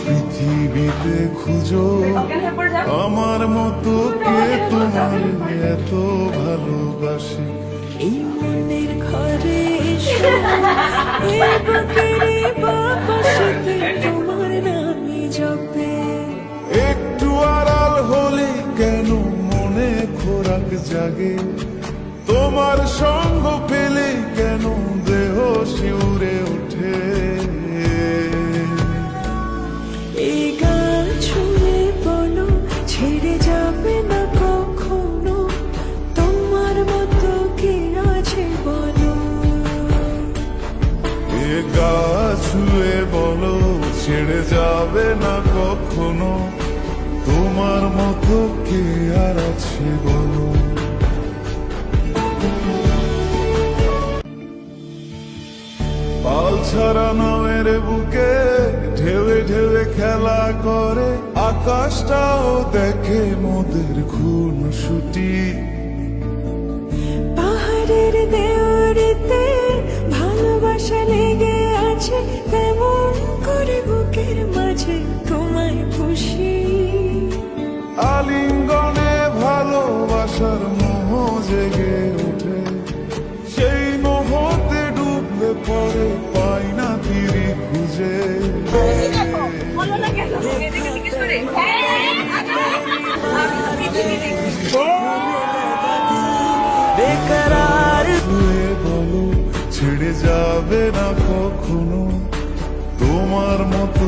পৃথিবীতে খুঁজো আমার মতো কে তোমার এত ভালোবাসে। এই মনের ঘরে এসো, এই বুকেরই বাপাশে তোমার নামই জপে। একটু আড়াল হলে কেন মনে খোরাক জাগে, তোমার সঙ্গ পেলে কেন দেহ শিউরে ওঠে। এই গান শুনে বলো ছেড়ে যাবে না কখনো, তোমার মতো কে আছে বলো। এ গা ছুঁয়ে বলো ছেড়ে যাবে না কখনো, তোমার মতো কে আর আছে বলো। পাল ছাড়া নামের বুকে ঢেউে ঢেউে খেলা করে, আকাশটাও দেখে মোদের খুন ছুটি। পাহাড়ের দেওয়ারিতে ভালোবাসা লেগে আছে, তেমন করে বুকের মাঝে তোমায় খুশি। আলিঙ্গনে ভালোবাসার মোহ জেগে ওঠে, সেই মোহতে ডুবলে পরে পাই না তীরে খুঁজে। বেকার বলো ছেড়ে যাবে না কখনো, তোমার মতো